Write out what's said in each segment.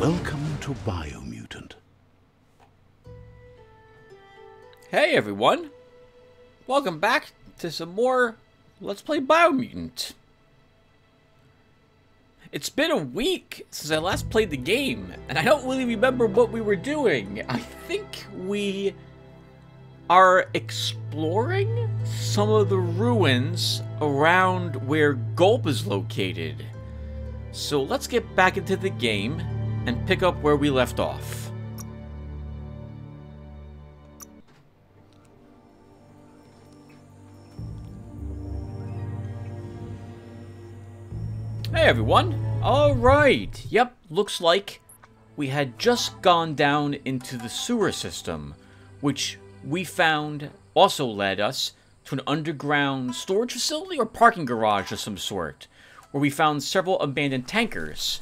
Welcome to Biomutant. Hey everyone! Welcome back to some more Let's Play Biomutant. It's been a week since I last played the game, and I don't really remember what we were doing. I think we are exploring some of the ruins around where Gulp is located. So let's get back into the game and pick up where we left off. Hey everyone! Alright, yep, looks like we had just gone down into the sewer system, which we found also led us to an underground storage facility or parking garage of some sort, where we found several abandoned tankers.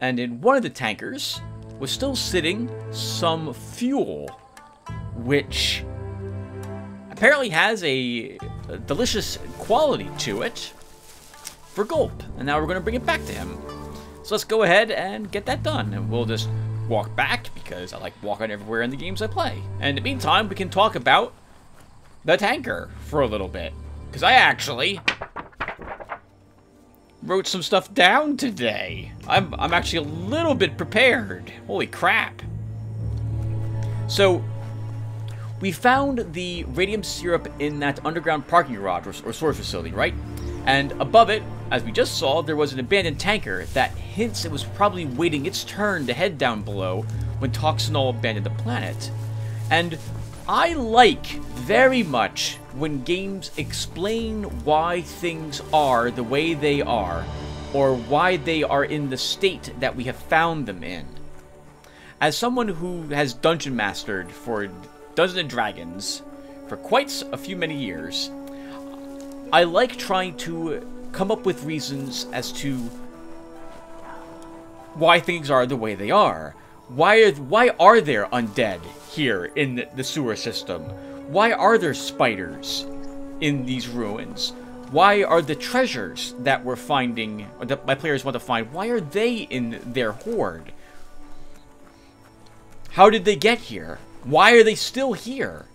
And in one of the tankers was still sitting some fuel, which apparently has a delicious quality to it for Gulp. And now we're going to bring it back to him. So let's go ahead and get that done. And we'll just walk back because I like walking everywhere in the games I play. And in the meantime, we can talk about the tanker for a little bit. Because I actually wrote some stuff down today. I'm actually a little bit prepared. Holy crap. So, we found the radium syrup in that underground parking garage or storage facility, right? And above it, as we just saw, there was an abandoned tanker that hints it was probably waiting its turn to head down below when Toxinol abandoned the planet. And I like very much when games explain why things are the way they are, or why they are in the state that we have found them in. As someone who has dungeon mastered for Dungeons & Dragons for quite a few many years, I like trying to come up with reasons as to why things are the way they are. Why are there undead here in the sewer system? Why are there spiders in these ruins? Why are the treasures that we're finding, or that my players want to find, why are they in their hoard? How did they get here? Why are they still here?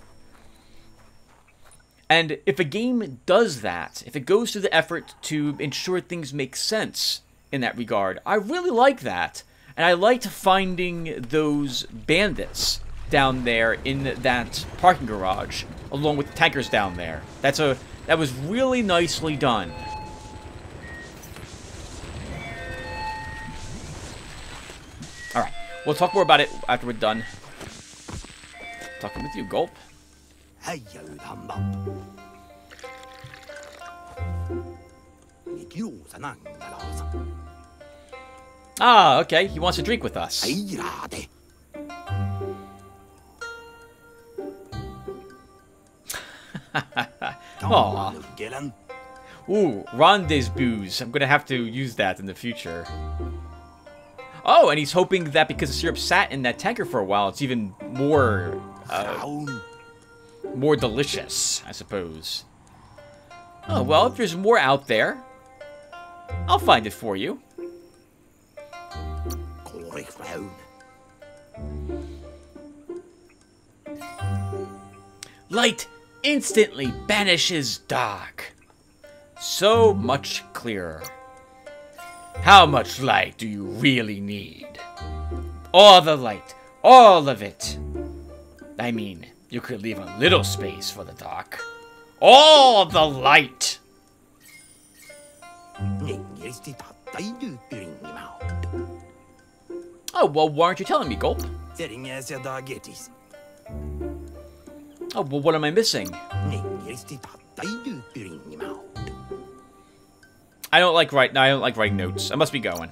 And if a game does that, if it goes to the effort to ensure things make sense in that regard, I really like that. And I liked finding those bandits down there in that parking garage, along with the tankers down there. That was really nicely done. Alright, we'll talk more about it after we're done. Talking with you, Gulp. Ah, okay. He wants to drink with us. Aww. Ooh, rendezvous. I'm gonna have to use that in the future. Oh, and he's hoping that because the syrup sat in that tanker for a while, it's even more, more delicious, I suppose. Oh, well, if there's more out there, I'll find it for you. Light instantly banishes dark. So much clearer. How much light do you really need? All the light. All of it. I mean, you could leave a little space for the dark. All the light! Oh, well, why aren't you telling me, Gulp? Oh, well, what am I missing? I don't like writing notes. I must be going.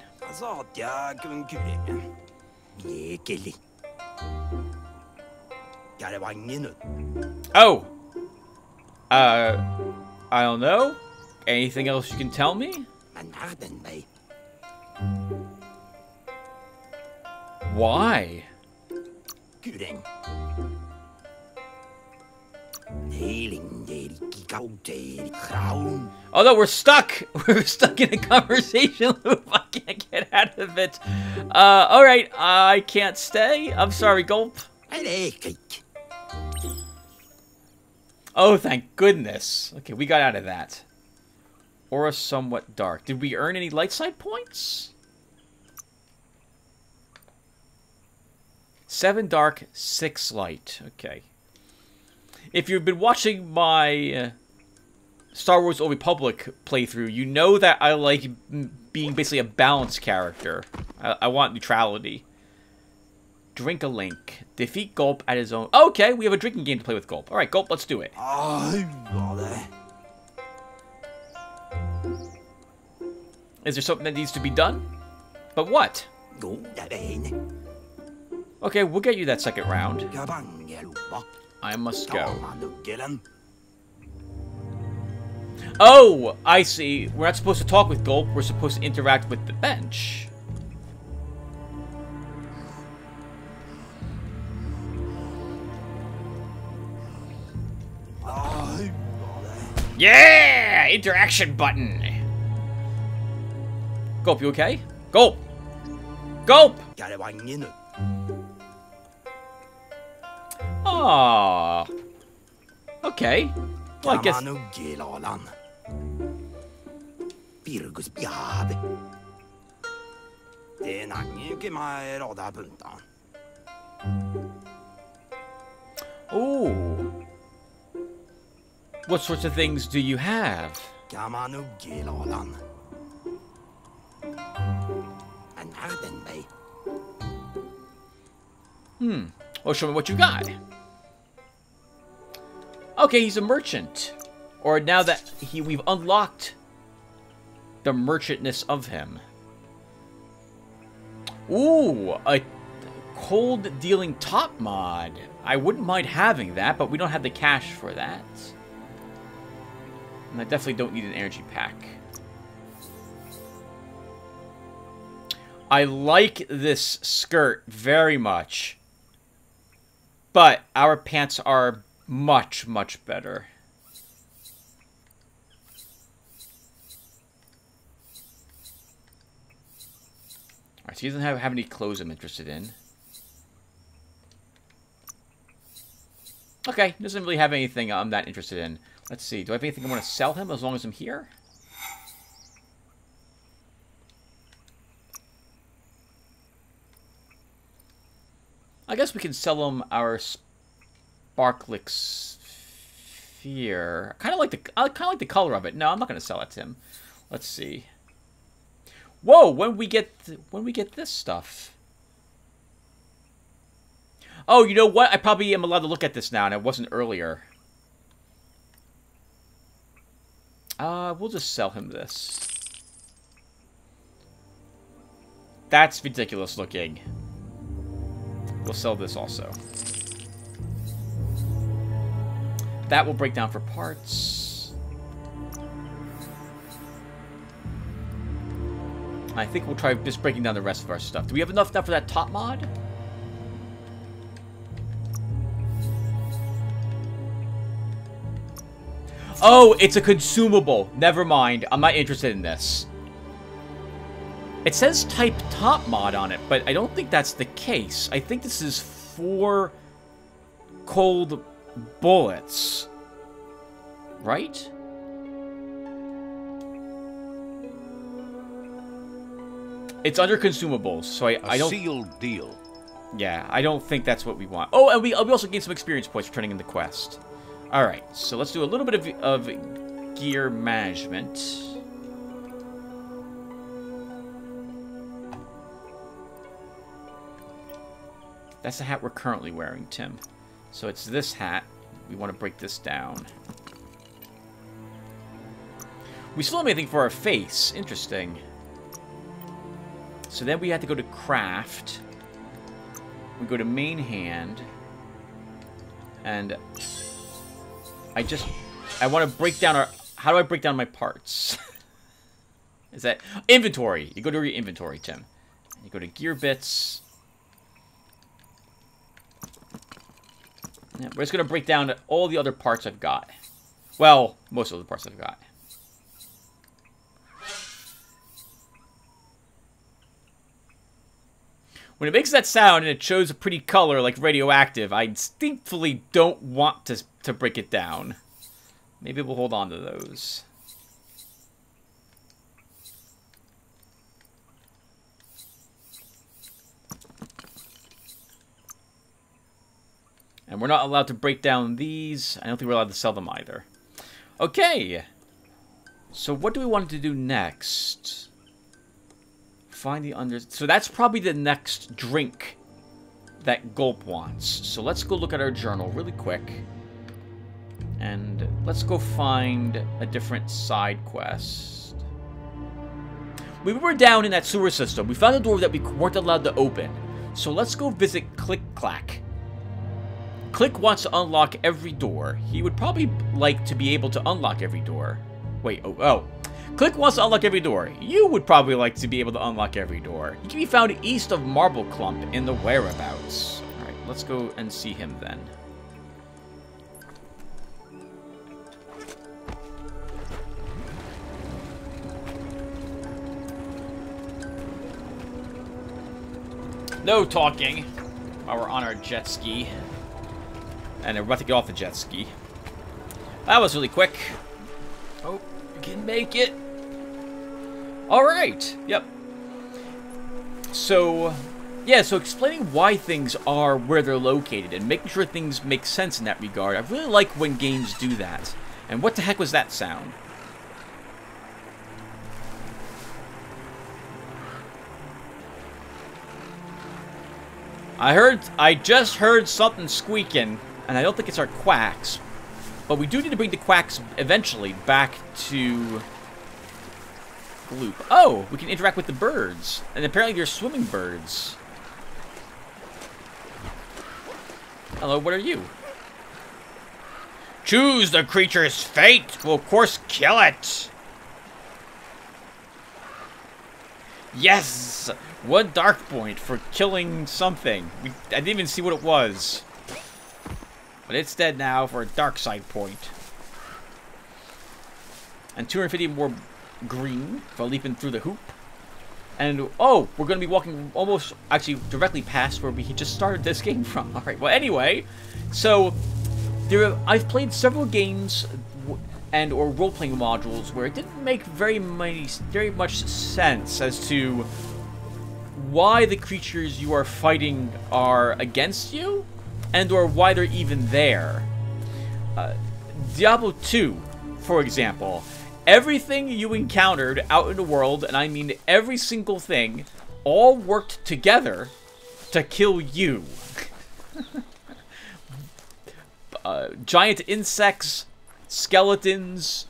Oh! I don't know. Anything else you can tell me? Why? Oh no, we're stuck! We're stuck in a conversation loop. I can't get out of it. Alright, I can't stay. I'm sorry, Gulp. Oh, thank goodness. Okay, we got out of that. Aura somewhat dark. Did we earn any light side points? 7 dark, 6 light. Okay. If you've been watching my Star Wars Old Republic playthrough, you know that I like being basically a balanced character. I want neutrality. Drink a Link. Defeat Gulp at his own... Okay, we have a drinking game to play with Gulp. Alright, Gulp, let's do it. Is there something that needs to be done? But what? Okay, we'll get you that second round. I must go. Oh, I see. We're not supposed to talk with Gulp. We're supposed to interact with the bench. Yeah! Interaction button. Gulp, you okay? Gulp! Gulp! Aww. Okay. Well, I guess... Ooh. What sorts of things do you have? Well, show me what you got. Okay, he's a merchant. Or now that we've unlocked the merchantness of him. Ooh, a cold dealing top mod. I wouldn't mind having that, but we don't have the cash for that. And I definitely don't need an energy pack. I like this skirt very much. But our pants are much, much better. Alright, so he doesn't have any clothes I'm interested in. Okay, doesn't really have anything I'm that interested in. Let's see, do I have anything I want to sell him as long as I'm here? I guess we can sell him our Sparklick Sphere. I kind of like the color of it. No, I'm not going to sell it to him. Let's see. Whoa, when we get this stuff. Oh, you know what? I probably am allowed to look at this now, and I wasn't earlier. We'll just sell him this. That's ridiculous looking. We'll sell this also. That will break down for parts. I think we'll try just breaking down the rest of our stuff. Do we have enough now for that top mod? Oh, it's a consumable. Never mind. I'm not interested in this. It says type top mod on it, but I don't think that's the case. I think this is 4 cold bullets. Right? It's under consumables, so I don't... sealed deal. Yeah, I don't think that's what we want. Oh, and we also gained some experience points for turning in the quest. Alright, so let's do a little bit of gear management. That's the hat we're currently wearing, Tim. So it's this hat. We want to break this down. We still don't have anything for our face. Interesting. So then we have to go to craft. We go to main hand. And I want to break down our... How do I break down my parts? Is that... Inventory. You go to your inventory, Tim. You go to gear bits. Yeah, we're just going to break down all the other parts I've got. Well, most of the parts I've got. When it makes that sound and it shows a pretty color like radioactive, I instinctively don't want to break it down. Maybe we'll hold on to those. And we're not allowed to break down these. I don't think we're allowed to sell them either. Okay. So what do we want to do next? Find the under... So that's probably the next drink that Gulp wants. So let's go look at our journal really quick. And let's go find a different side quest. We were down in that sewer system. We found a door that we weren't allowed to open. So let's go visit Klick. Klick wants to unlock every door. He would probably like to be able to unlock every door. Wait, oh. Klick wants to unlock every door. You would probably like to be able to unlock every door. He can be found east of Marble Clump in the whereabouts. Alright, let's go and see him then. No talking while we're on our jet ski. And we're about to get off the jet ski. That was really quick. Oh, we can make it. Alright, yep. So, yeah, so explaining why things are where they're located and making sure things make sense in that regard. I really like when games do that. And what the heck was that sound? I just heard something squeaking, and I don't think it's our quacks. But we do need to bring the quacks eventually back to Loop. Oh, we can interact with the birds. And apparently they're swimming birds. Hello, what are you? Choose the creature's fate. We'll of course kill it. Yes! One dark point for killing something. I didn't even see what it was. But it's dead now for a dark side point. And 250 more green for leaping through the hoop. And, oh, we're going to be walking almost, actually, directly past where we just started this game from. Alright, well, anyway. So, I've played several games and or role-playing modules where it didn't make very much sense as to why the creatures you are fighting are against you, and or why they're even there. Diablo 2, for example, everything you encountered out in the world, and I mean every single thing, all worked together to kill you. Giant insects, skeletons,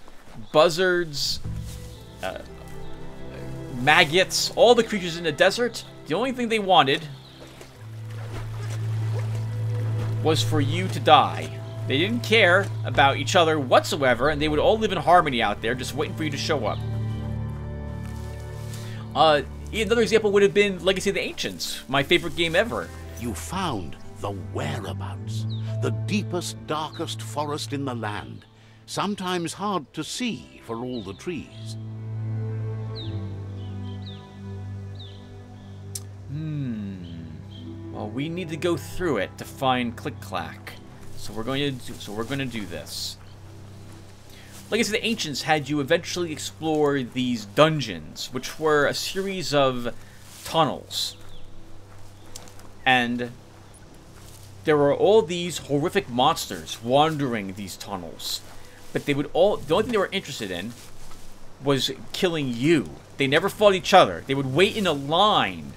buzzards, maggots, all the creatures in the desert, the only thing they wanted was for you to die. They didn't care about each other whatsoever, and they would all live in harmony out there, just waiting for you to show up. Another example would have been Legacy of the Ancients, my favorite game ever. You found the whereabouts, the deepest, darkest forest in the land, sometimes hard to see for all the trees. Well, we need to go through it to find Klick. So we're going to do this. Like I said, the Ancients had you eventually explore these dungeons, which were a series of tunnels. And there were all these horrific monsters wandering these tunnels. But the only thing they were interested in was killing you. They never fought each other. They would wait in a line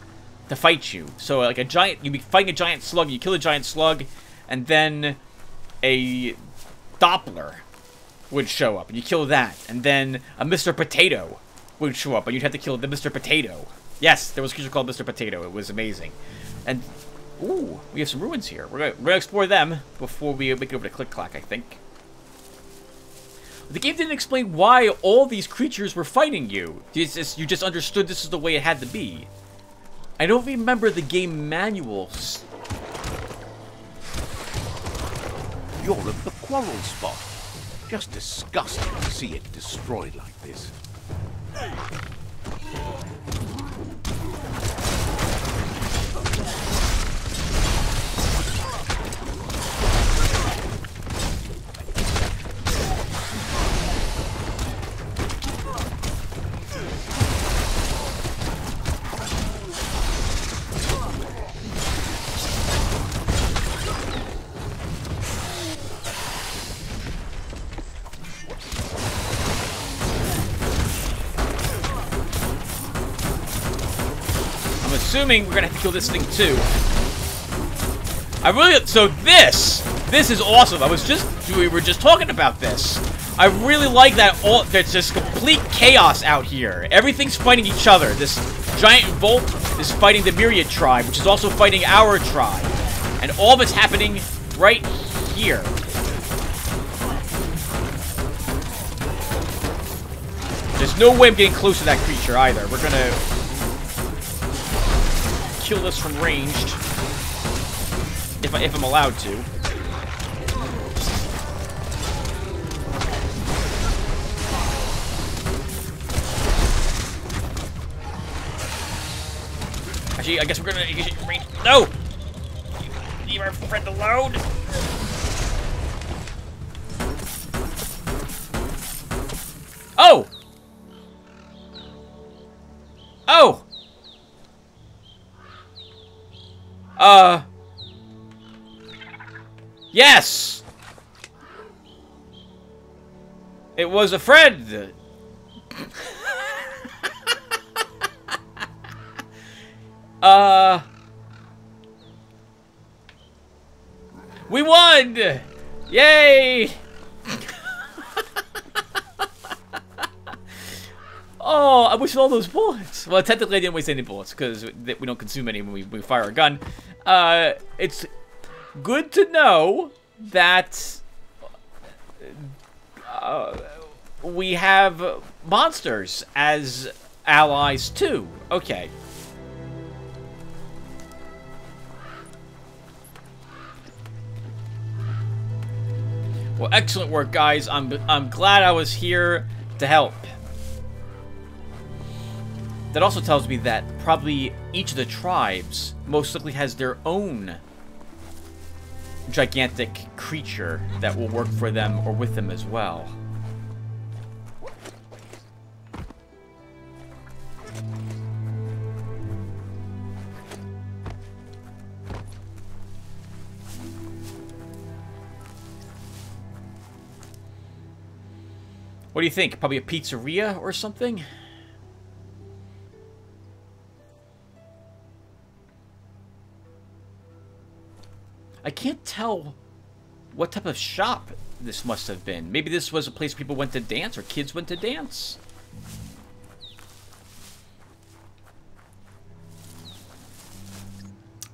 to fight you. So like you'd be fighting a giant slug, you kill a giant slug, and then a Doppler would show up, and you kill that, and then a Mr. Potato would show up, and you'd have to kill the Mr. Potato. Yes, there was a creature called Mr. Potato. It was amazing. And, ooh, we have some ruins here. We're gonna explore them before we make it over to Klick, I think. The game didn't explain why all these creatures were fighting you. You just understood this is the way it had to be. I don't remember the game manuals. you're at the quarrel spot. Just disgusting to see it destroyed like this. Assuming we're gonna have to kill this thing too. So this is awesome. We were just talking about this. I really like that there's just complete chaos out here. Everything's fighting each other. This giant Volt is fighting the Myriad tribe, which is also fighting our tribe. And all of it's happening right here. There's no way I'm getting close to that creature either. We're gonna kill this from ranged, if I'm allowed to. Actually, I guess we're gonna range. No! Leave our friend alone. Oh! Oh! Yes! It was a friend! We won! Yay! Oh, I wish all those bullets. Well, technically I didn't waste any bullets, because we don't consume any when we fire a gun. It's good to know that we have monsters as allies too. Okay. Well, excellent work, guys. I'm glad I was here to help. That also tells me that probably each of the tribes most likely has their own gigantic creature that will work for them or with them as well. What do you think? Probably a pizzeria or something? I can't tell what type of shop this must have been. Maybe this was a place people went to dance or kids went to dance.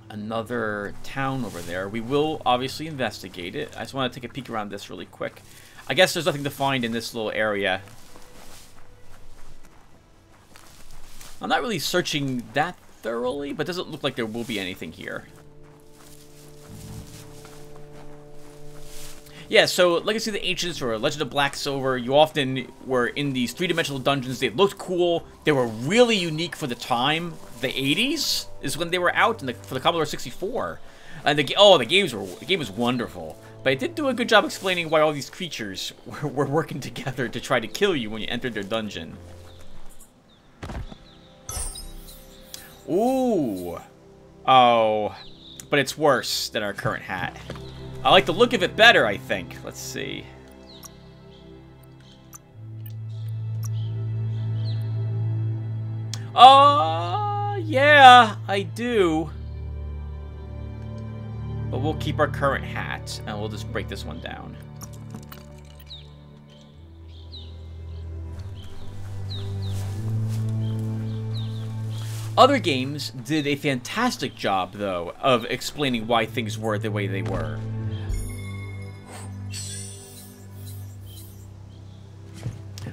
Another town over there. We will obviously investigate it. I just want to take a peek around this really quick. I guess there's nothing to find in this little area. I'm not really searching that thoroughly, but it doesn't look like there will be anything here. Yeah, so Legacy of the Ancients or Legend of Black Silver, you often were in these three-dimensional dungeons. They looked cool. They were really unique for the time. The 80s is when they were out for the Commodore 64. And the game was wonderful. But it did do a good job explaining why all these creatures were working together to try to kill you when you entered their dungeon. Ooh. Oh. But it's worse than our current hat. I like the look of it better, I think. Let's see. Yeah, I do. But we'll keep our current hat, and we'll just break this one down. Other games did a fantastic job, though, of explaining why things were the way they were.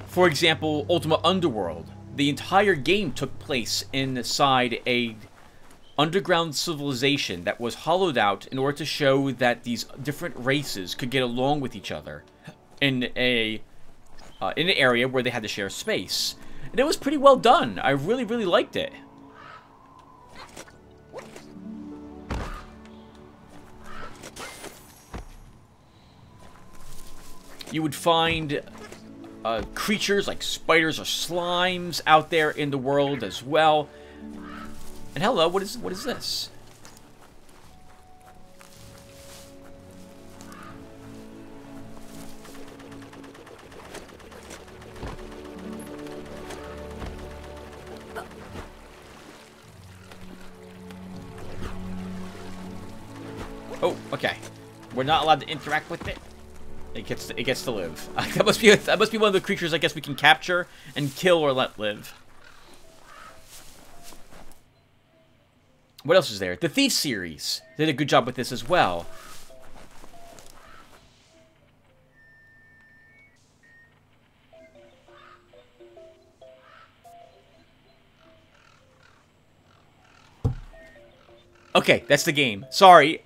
For example, Ultima Underworld. The entire game took place inside a underground civilization that was hollowed out in order to show that these different races could get along with each other in an area where they had to share space. And it was pretty well done. I really, really liked it. You would find creatures like spiders or slimes out there in the world as well. And hello, what is this? Oh, okay. We're not allowed to interact with it. It gets to live. That must be one of the creatures I guess we can capture and kill or let live. What else is there? The Thief series did a good job with this as well. Okay, that's the game. Sorry.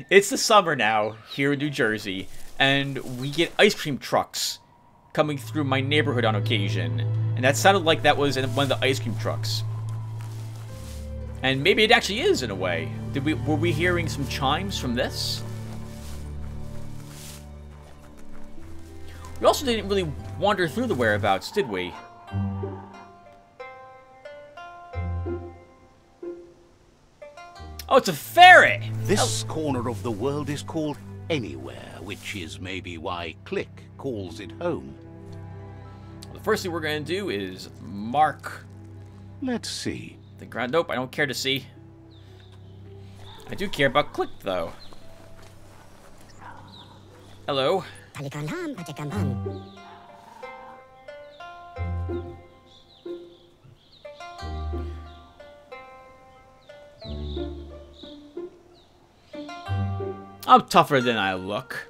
It's the summer now here in New Jersey, and we get ice cream trucks coming through my neighborhood on occasion. And that sounded like that was one of the ice cream trucks. And maybe it actually is, in a way. Were we hearing some chimes from this? We also didn't really wander through the whereabouts, did we? Oh, it's a ferret! This corner of the world is called Anywhere, which is maybe why Klick calls it home. The first thing we're going to do is mark... Let's see. the ground. Nope, I don't care to see. I do care about Klick, though. Hello. I'm tougher than I look.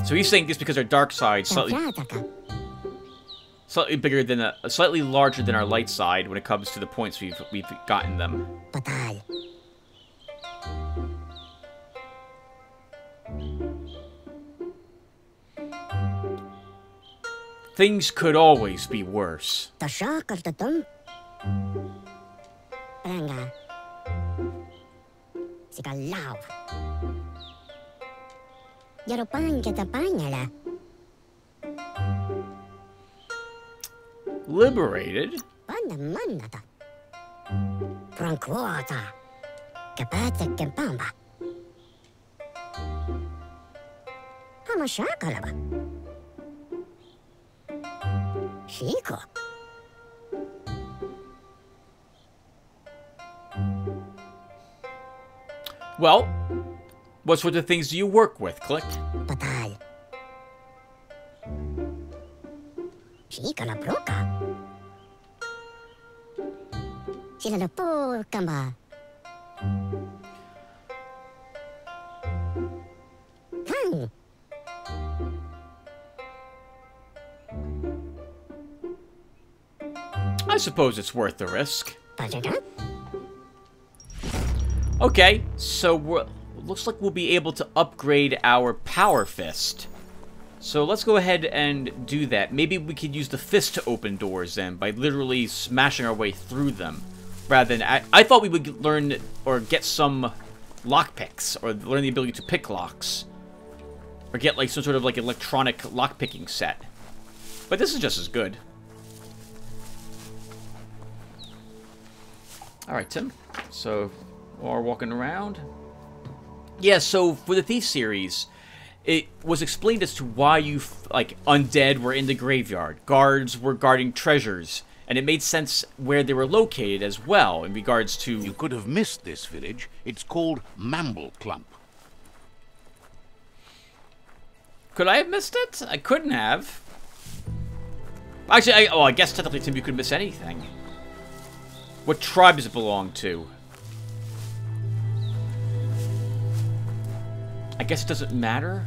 So he's saying this because our dark side slightly bigger than slightly larger than our light side when it comes to the points we've gotten them. Things could always be worse. Liberated? Well, what sort of things do you work with, Klick? I suppose it's worth the risk. Okay, so looks like we'll be able to upgrade our Power Fist. So let's go ahead and do that. Maybe we could use the fist to open doors then, by literally smashing our way through them. Rather than... I thought we would learn or get some lockpicks, or learn the ability to pick locks. Or get like some sort of like electronic lockpicking set. But this is just as good. Alright, Tim. So, while we're walking around... Yeah, so for the Thief series, it was explained as to why undead were in the graveyard. Guards were guarding treasures. And it made sense where they were located as well, in regards to... You could have missed this village. It's called Mambleclump. Could I have missed it? I couldn't have. Actually, I guess technically, Tim, you could miss anything. What tribe does it belong to? I guess it doesn't matter.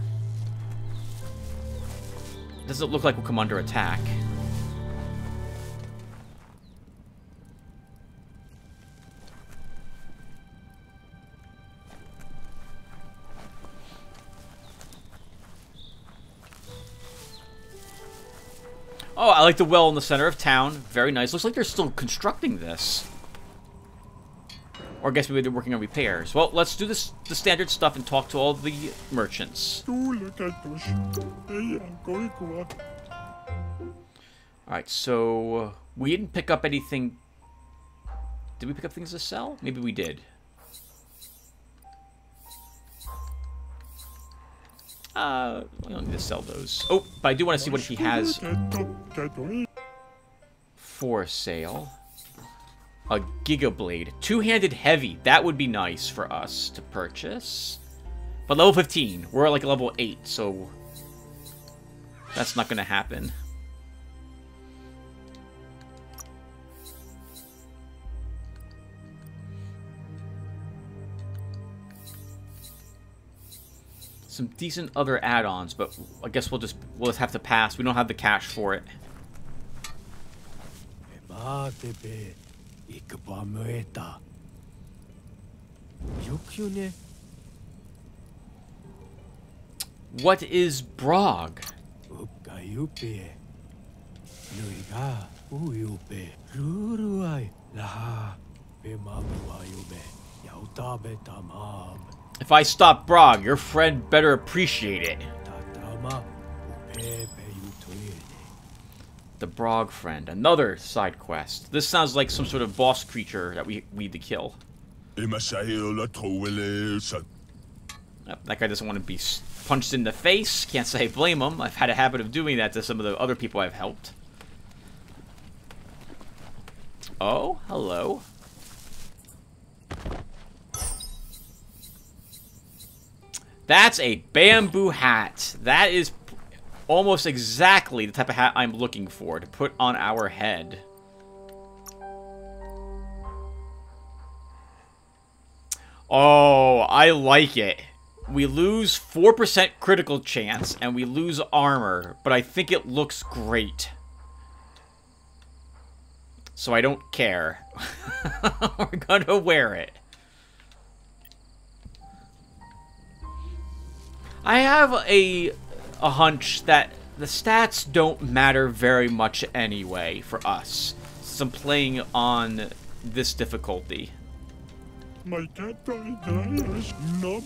Doesn't look like we'll come under attack. Oh, I like the well in the center of town. Very nice. Looks like they're still constructing this. Or I guess maybe they're working on repairs. Well, let's do this, the standard stuff and talk to all the merchants. Alright, so we didn't pick up anything. Did we pick up things to sell? Maybe we did. We don't need to sell those. Oh, but I do want to see what he has for sale. A Giga Blade. Two-handed heavy. That would be nice for us to purchase. But level 15. We're at like level 8, so that's not going to happen. Some decent other add-ons, but I guess we'll just have to pass. We don't have the cash for it. What is Brog? If I stop Brog, your friend better appreciate it. The Brog friend. Another side quest. This sounds like some sort of boss creature that we need to kill. That guy doesn't want to be punched in the face. Can't say I blame him. I've had a habit of doing that to some of the other people I've helped. Oh, hello. That's a bamboo hat. That is almost exactly the type of hat I'm looking for to put on our head. Oh, I like it. We lose 4% critical chance and we lose armor, but I think it looks great. So I don't care. We're gonna wear it. I have a hunch that the stats don't matter very much anyway for us, since I'm playing on this difficulty. My cat died. No.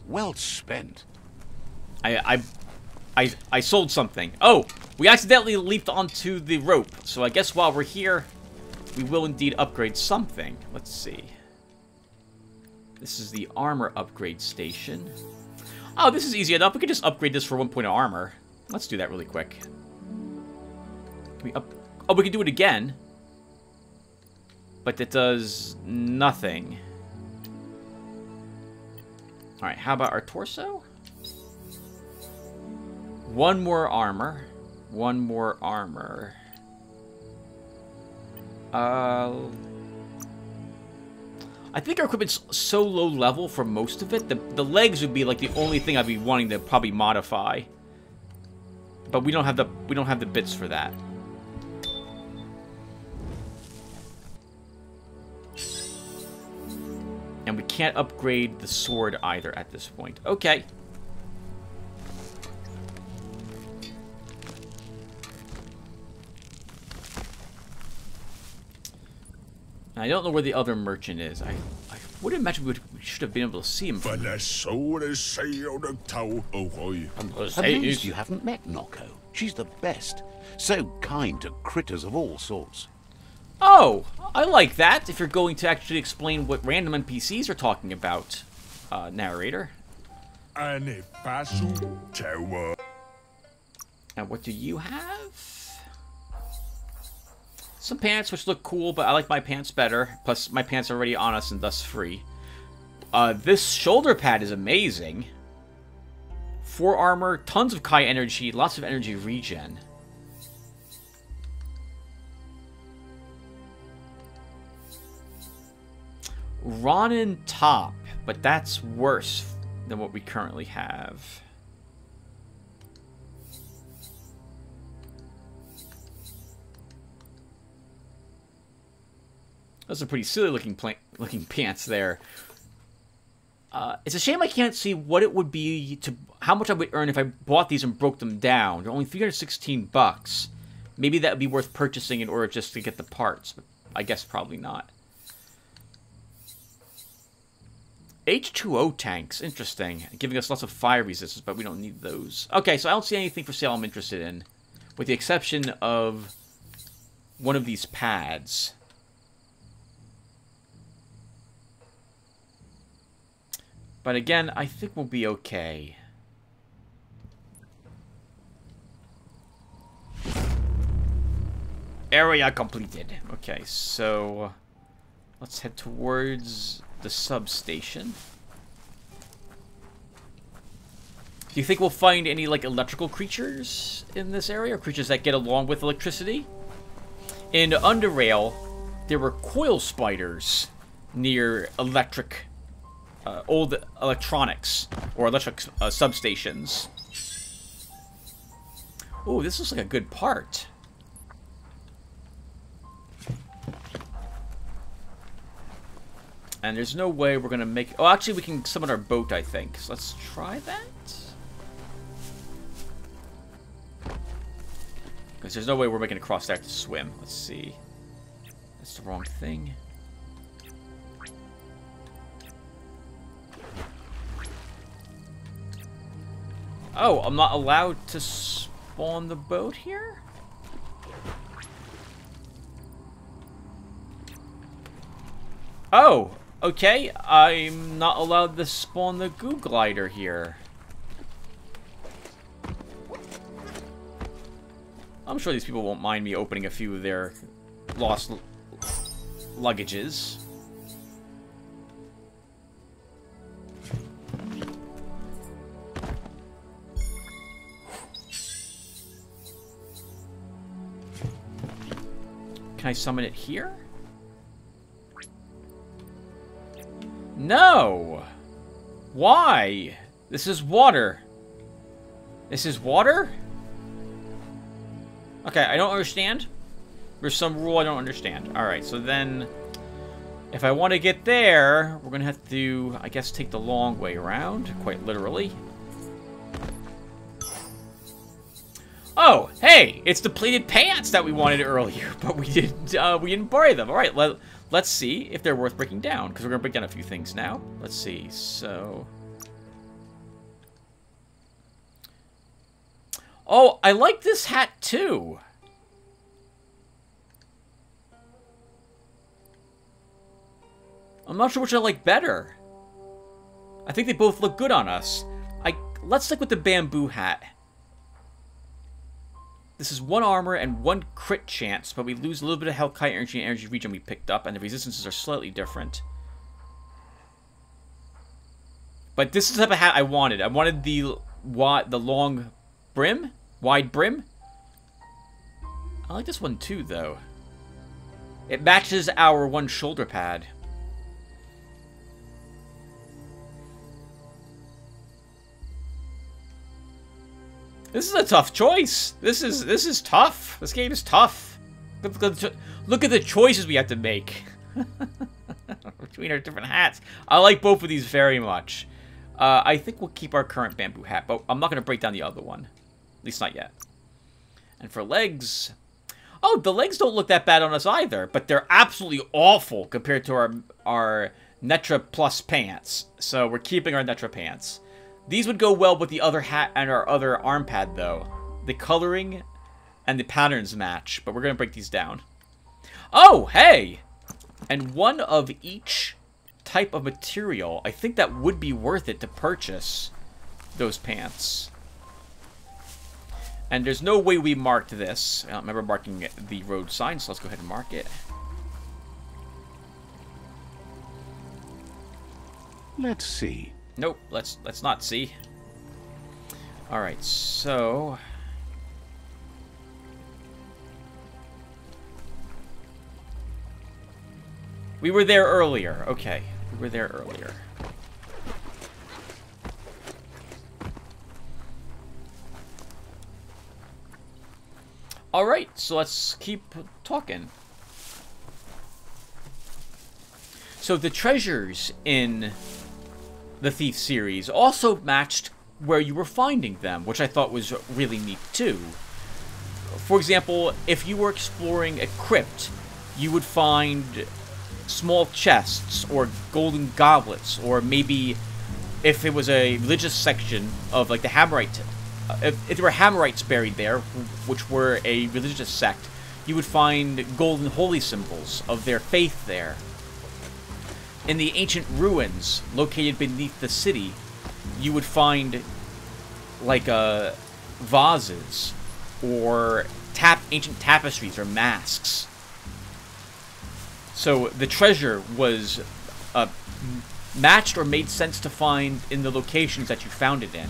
Well spent. I sold something. Oh, we accidentally leaped onto the rope. So I guess while we're here, we will indeed upgrade something. Let's see. This is the armor upgrade station. Oh, this is easy enough. We can just upgrade this for 1 point of armor. Let's do that really quick. Oh, we can do it again. But it does nothing. Alright, how about our torso? 1 more armor. 1 more armor. I think our equipment's so low level for most of it. The legs would be like the only thing I'd be wanting to probably modify. But we don't have the bits for that. And we can't upgrade the sword either at this point. Okay. I don't know where the other merchant is. I would imagine we should have been able to see him. Amazed you haven't met Noko. She's the best. So kind to critters of all sorts. Oh, I like that. If you're going to actually explain what random NPCs are talking about, narrator. And what do you have? Some pants which look cool, but I like my pants better. Plus, my pants are already on us and thus free. This shoulder pad is amazing. 4 armor, tons of Kai energy, lots of energy regen. Ronin top, but that's worse than what we currently have. Those are pretty silly looking pants there. It's a shame I can't see what it would be to how much I would earn if I bought these and broke them down. They're only 316 bucks. Maybe that would be worth purchasing in order just to get the parts, but I guess probably not. H2O tanks, interesting. Giving us lots of fire resistance, but we don't need those. Okay, so I don't see anything for sale I'm interested in, with the exception of one of these pads. But again, I think we'll be okay. Area completed. Okay, so let's head towards the substation. Do you think we'll find any, like, electrical creatures in this area? Or creatures that get along with electricity? In Underrail, there were coil spiders near old electronics, or electric substations. Ooh, this looks like a good part. And there's no way we're gonna make... Oh, actually, we can summon our boat, I think. So let's try that. Because there's no way we're making it across there to swim. Let's see. That's the wrong thing. Oh, I'm not allowed to spawn the boat here? Oh, okay. I'm not allowed to spawn the goo glider here. I'm sure these people won't mind me opening a few of their lost luggages. Can I summon it here? No! Why? This is water. This is water? Okay, I don't understand. There's some rule I don't understand. Alright, so then... if I want to get there, we're going to have to, I guess, take the long way around. Quite literally. Oh, hey! It's the pleated pants that we wanted earlier, but we didn't buy them. Alright, let's see if they're worth breaking down, because we're going to break down a few things now. Let's see, so... Oh, I like this hat, too. I'm not sure which I like better. I think they both look good on us. Let's stick with the bamboo hat. This is 1 armor and 1 crit chance, but we lose a little bit of health, kite energy, and energy regen we picked up, and the resistances are slightly different. But this is the type of hat I wanted. I wanted the long brim? Wide brim? I like this one too, though. It matches our 1 shoulder pad. This is a tough choice. This is tough. This game is tough. Look at the choices we have to make between our different hats. I like both of these very much. I think we'll keep our current bamboo hat, but I'm not going to break down the other one. At least not yet. And for legs... Oh, the legs don't look that bad on us either, but they're absolutely awful compared to our Netra Plus pants. So we're keeping our Netra pants. These would go well with the other hat and our other arm pad, though. The coloring and the patterns match, but we're going to break these down. Oh, hey! And 1 of each type of material. I think that would be worth it to purchase those pants. And there's no way we marked this. I don't remember marking the road sign, so let's go ahead and mark it. Let's see. Nope, let's not see. Alright, so... we were there earlier. Okay, We were there earlier. Alright, so let's keep talking. So the treasures in the Thief series also matched where you were finding them, which I thought was really neat too. For example, if you were exploring a crypt, you would find small chests or golden goblets, or maybe if it was a religious section of like the Hammerite, if there were Hammerites buried there, which were a religious sect, you would find golden holy symbols of their faith there. In the ancient ruins located beneath the city, you would find like vases or ancient tapestries or masks. So the treasure was matched or made sense to find in the locations that you found it in.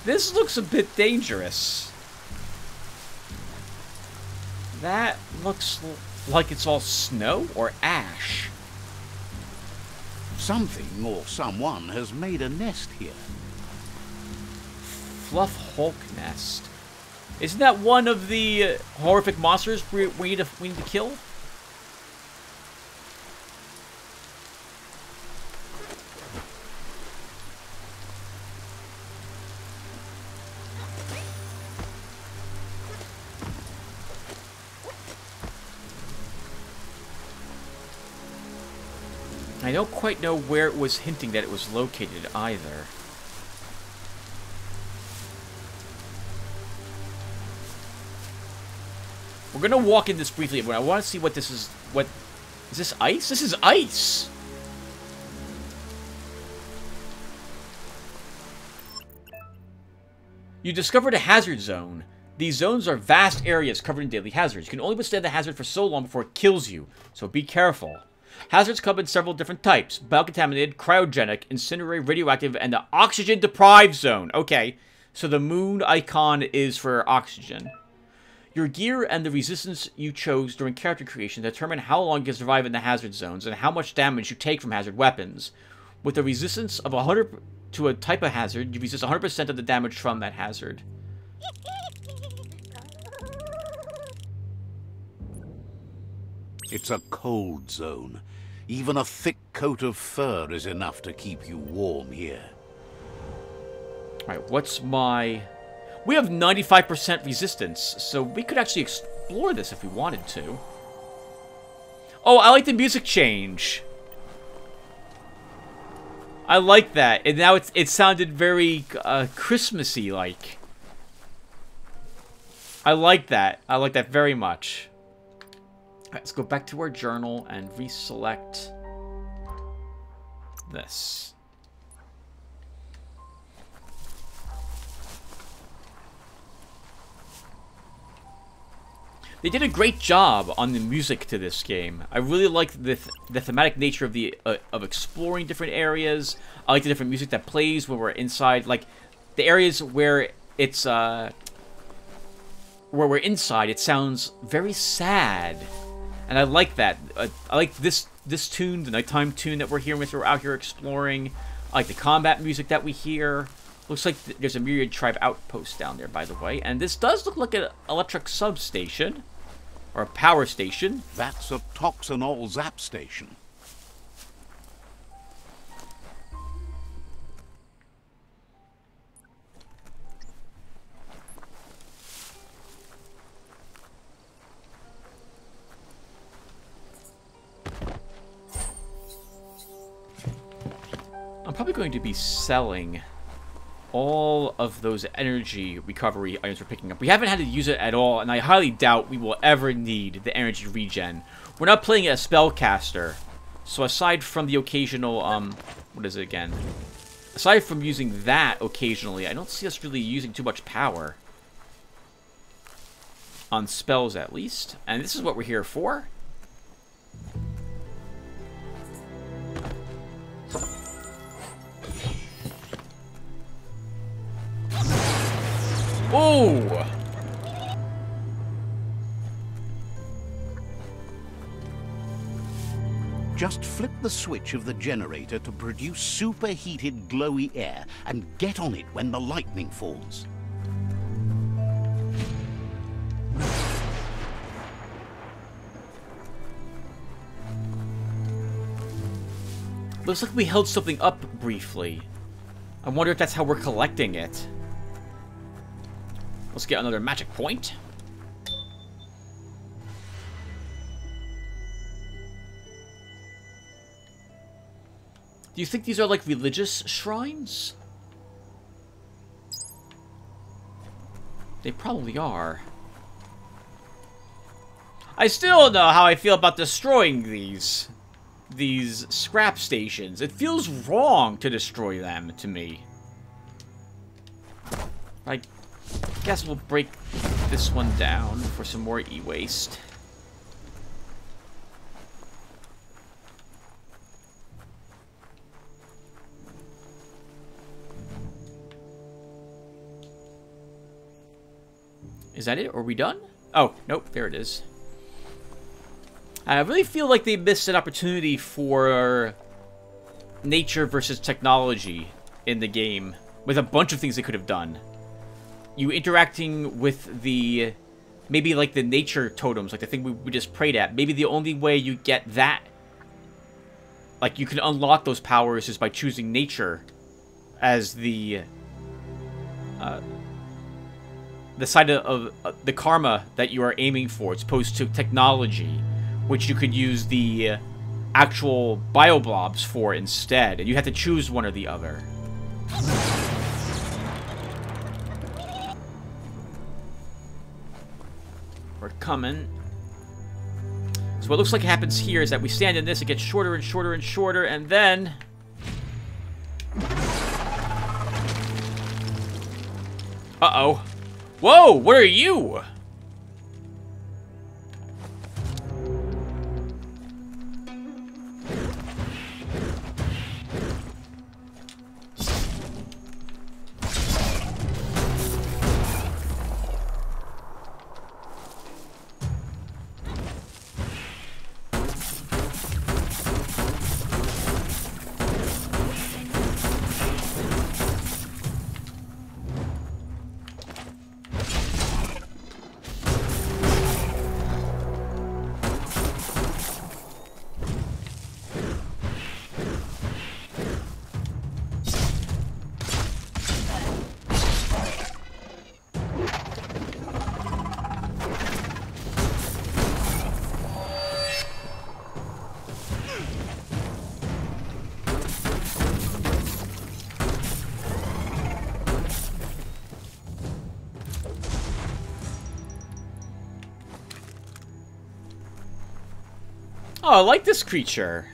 This looks a bit dangerous. That looks like it's all snow or ash. Something or someone has made a nest here. Fluff Hulk nest. Isn't that one of the horrific monsters we need to kill? I don't quite know where it was hinting that it was located either. We're gonna walk in this briefly, but I want to see what this is. What is this? Ice? This is ice. You discovered a hazard zone. These zones are vast areas covered in daily hazards. You can only withstand the hazard for so long before it kills you, so be careful. Hazards come in several different types: biocontaminated, cryogenic, incendiary, radioactive, and the oxygen-deprived zone. Okay, so the moon icon is for oxygen. Your gear and the resistance you chose during character creation determine how long you can survive in the hazard zones and how much damage you take from hazard weapons. With a resistance of 100 to a type of hazard, you resist 100% of the damage from that hazard. It's a cold zone. Even a thick coat of fur is enough to keep you warm here. Alright, what's my... We have 95% resistance, so we could actually explore this if we wanted to. Oh, I like the music change. I like that. And now it sounded very Christmassy like. I like that. I like that very much. Alright, let's go back to our journal and reselect this. They did a great job on the music to this game. I really like the thematic nature of of exploring different areas. I like the different music that plays when we're inside, like the areas where it's where we're inside. It sounds very sad, and I like that. I like this tune, the nighttime tune that we're hearing as we're out here exploring. I like the combat music that we hear. Looks like there's a Myriad Tribe outpost down there, by the way, and this does look like an electric substation. Or a power station. That's a toxinol zap station. I'm probably going to be selling all of those energy recovery items we're picking up. We haven't had to use it at all, and I highly doubt we will ever need the energy regen. We're not playing a spellcaster, so aside from the occasional, what is it again? Aside from using that occasionally, I don't see us really using too much power. On spells, at least. And this is what we're here for. Oh! Just flip the switch of the generator to produce superheated glowy air and get on it when the lightning falls. Looks like we held something up briefly. I wonder if that's how we're collecting it. Let's get another magic point. Do you think these are like religious shrines? They probably are. I still don't know how I feel about destroying these scrap stations. It feels wrong to destroy them to me. I guess we'll break this one down for some more e-waste. Is that it? Are we done? Oh, nope, there it is. I really feel like they missed an opportunity for nature versus technology in the game, with a bunch of things they could have done. You interacting with the, maybe like the nature totems, like the thing we just prayed at. Maybe the only way you get that, like you can unlock those powers is by choosing nature as the side of the karma that you are aiming for, as opposed to technology, which you could use the actual bioblobs for instead, and you have to choose one or the other. We're coming. So what looks like happens here is that we stand in this, it gets shorter and shorter and shorter, and then... Uh-oh. Whoa, what are you? Oh, I like this creature.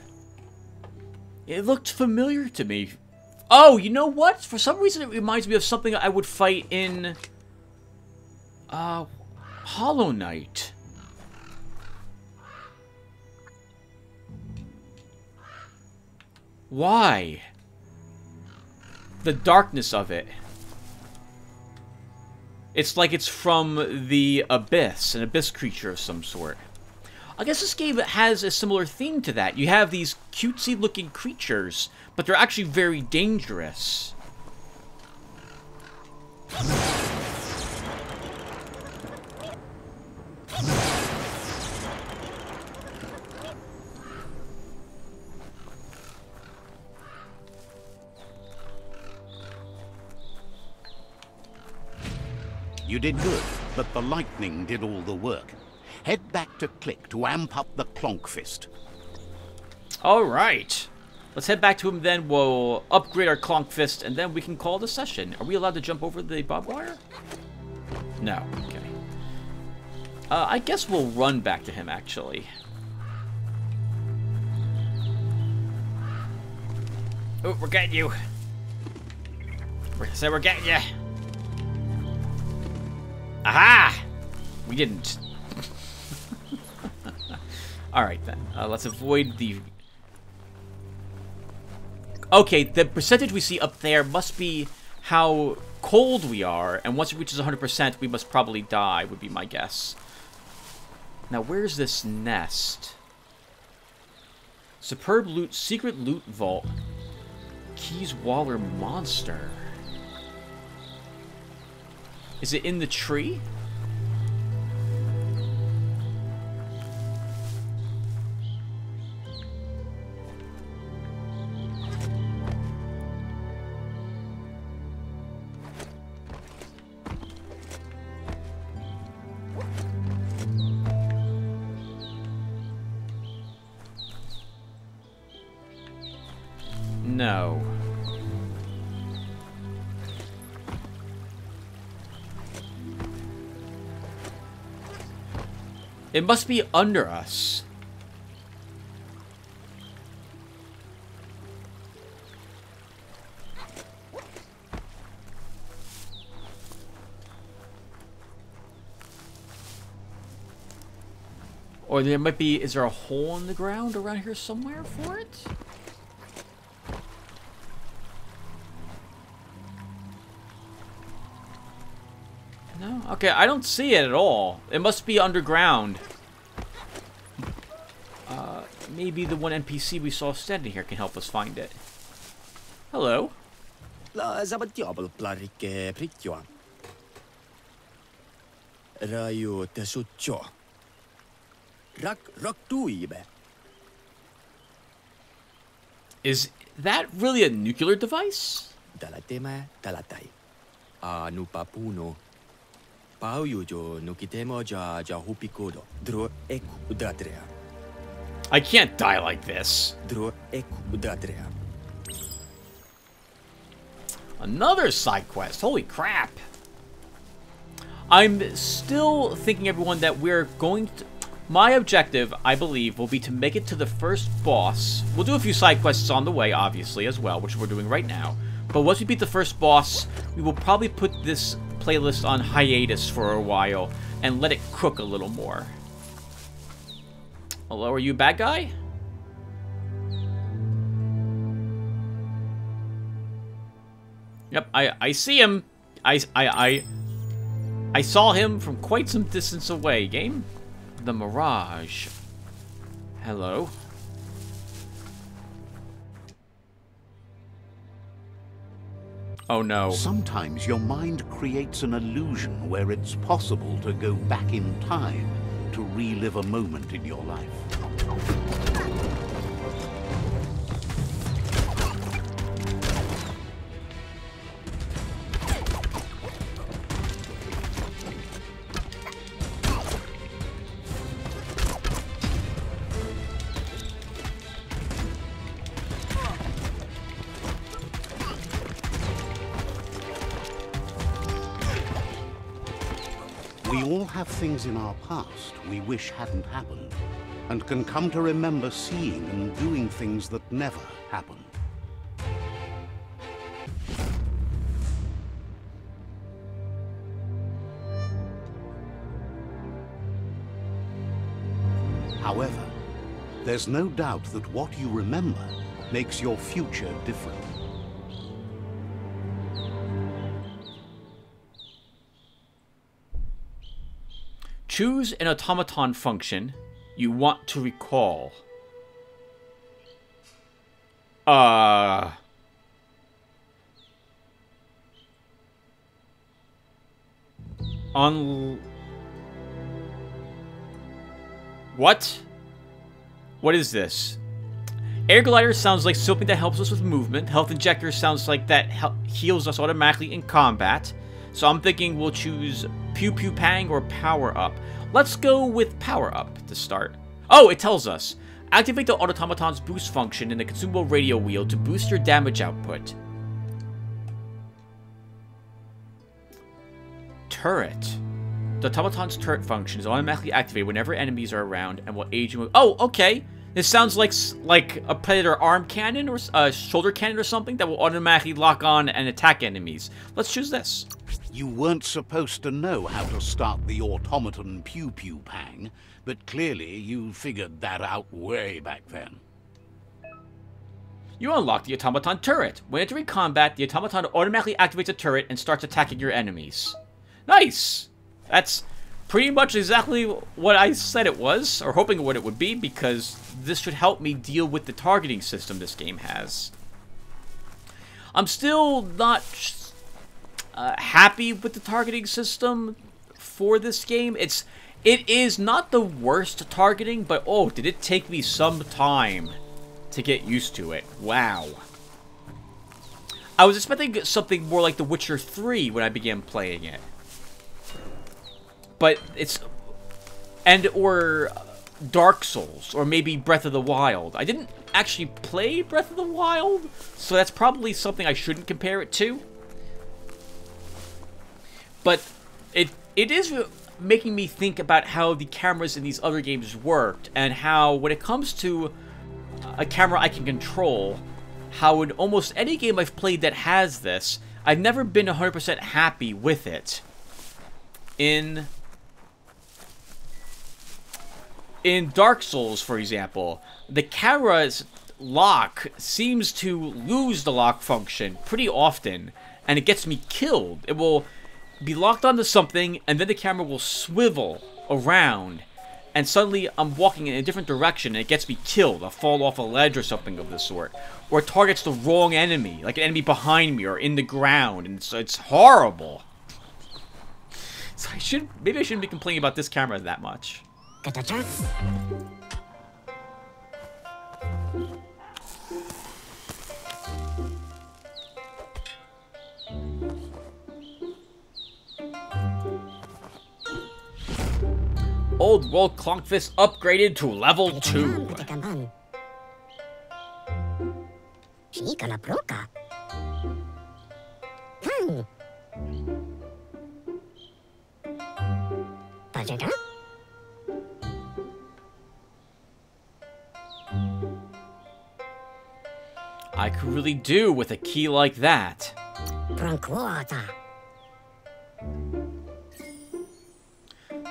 It looked familiar to me. Oh, you know what? For some reason, it reminds me of something I would fight in... Hollow Knight. Why? The darkness of it. It's like it's from the Abyss, an Abyss creature of some sort. I guess this game has a similar theme to that. You have these cutesy-looking creatures, but they're actually very dangerous. You did good, but the lightning did all the work. Head back to Klick to amp up the Clonk Fist. Alright. Let's head back to him then. We'll upgrade our Clonk Fist, and then we can call it a session. Are we allowed to jump over the barbed wire? No. Okay. I guess we'll run back to him, actually. Oh, we're getting you. We're getting you. Aha! We didn't. Alright then, let's avoid the... Okay, the percentage we see up there must be how cold we are, and once it reaches 100%, we must probably die, would be my guess. Now, where's this nest? Superb loot, secret loot vault. Keys Waller monster. Is it in the tree? No. It must be under us. Or there might be, is there a hole in the ground around here somewhere for it? No? Okay, I don't see it at all. It must be underground. Maybe the one NPC we saw standing here can help us find it. Hello. Is that really a nuclear device? I can't die like this. Another side quest. Holy crap. I'm still thinking, everyone, that we're going to... My objective, I believe, will be to make it to the first boss. We'll do a few side quests on the way, obviously, as well, which we're doing right now. But once we beat the first boss, we will probably put this playlist on hiatus for a while and let it cook a little more. Hello, are you a bad guy? Yep, I see him. I saw him from quite some distance away, game. The Mirage. Hello. Oh no. Sometimes your mind creates an illusion where it's possible to go back in time to relive a moment in your life. We all have things in our past we wish hadn't happened, and can come to remember seeing and doing things that never happened. However, there's no doubt that what you remember makes your future different. Choose an automaton function you want to recall. What? What is this? Air glider sounds like something that helps us with movement. Health injector sounds like that heals us automatically in combat. So I'm thinking we'll choose Pew Pew Pang or Power Up. Let's go with Power Up to start. Oh, it tells us. Activate the automaton's boost function in the consumable radio wheel to boost your damage output. Turret. The automaton's turret function is automatically activated whenever enemies are around and will aid you with... Oh, okay. This sounds like a Predator arm cannon or a shoulder cannon or something that will automatically lock on and attack enemies. Let's choose this. You weren't supposed to know how to start the automaton Pew Pew Pang, but clearly you figured that out way back then. You unlock the automaton turret. When entering combat, the automaton automatically activates a turret and starts attacking your enemies. Nice! That's pretty much exactly what I said it was, or hoping what it would be, because this should help me deal with the targeting system this game has. I'm still not happy with the targeting system for this game. It is not the worst targeting, but oh, did it take me some time to get used to it. Wow. I was expecting something more like The Witcher 3 when I began playing it. But it's... or Dark Souls, or maybe Breath of the Wild. I didn't actually play Breath of the Wild, so that's probably something I shouldn't compare it to. But it is making me think about how the cameras in these other games worked, and how, when it comes to a camera I can control, how in almost any game I've played that has this, I've never been 100% happy with it. In Dark Souls, for example, the camera's lock seems to lose the lock function pretty often, and it gets me killed. It will be locked onto something, and then the camera will swivel around, and suddenly I'm walking in a different direction, and it gets me killed. I'll fall off a ledge or something of the sort. Or it targets the wrong enemy, like an enemy behind me or in the ground, and it's horrible. So maybe I shouldn't be complaining about this camera that much. Old World Clonkfist upgraded to level 2. I could really do with a key like that.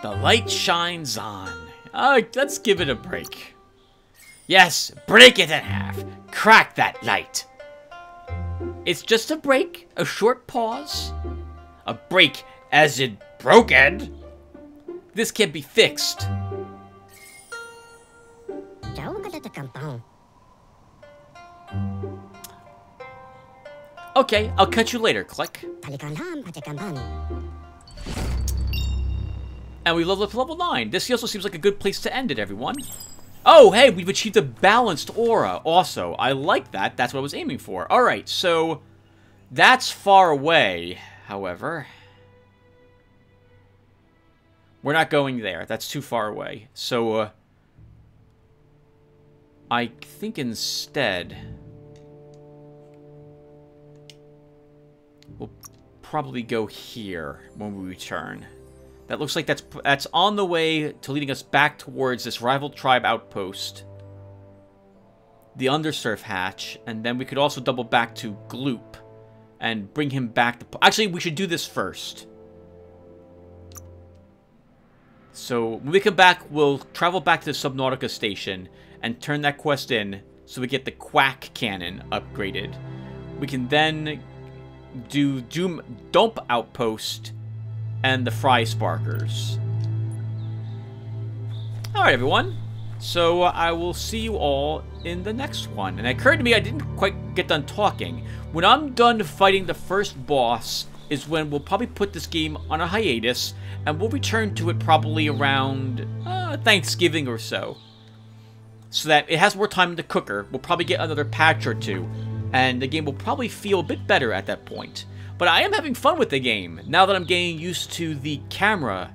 The light shines on. Let's give it a break. Yes, break it in half. Crack that light. It's just a break, a short pause. A break as in broken. This can be fixed. Okay, I'll catch you later, Klick. And we leveled up to level 9. This also seems like a good place to end it, everyone. Oh, hey, we've achieved a balanced aura also. I like that. That's what I was aiming for. Alright, so that's far away, however. We're not going there. That's too far away. So, I think instead we'll probably go here when we return. That looks like that's on the way to leading us back towards this rival tribe outpost, the Undersurf hatch, and then we could also double back to Gloop and bring him back to... Actually, we should do this first. So when we come back, we'll travel back to the Subnautica station and turn that quest in so we get the Quack Cannon upgraded. We can then do Dump Outpost and the Fry Sparkers. Alright, everyone. So I will see you all in the next one. And it occurred to me I didn't quite get done talking. When I'm done fighting the first boss is when we'll probably put this game on a hiatus, and we'll return to it probably around Thanksgiving or so. So that it has more time in the cooker. We'll probably get another patch or two, and the game will probably feel a bit better at that point. But I am having fun with the game, now that I'm getting used to the camera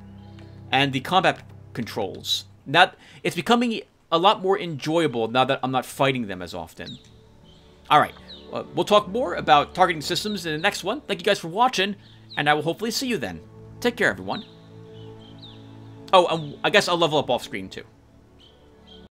and the combat controls. Now, it's becoming a lot more enjoyable now that I'm not fighting them as often. Alright, we'll talk more about targeting systems in the next one. Thank you guys for watching, and I will hopefully see you then. Take care, everyone. Oh, I guess I'll level up off screen too.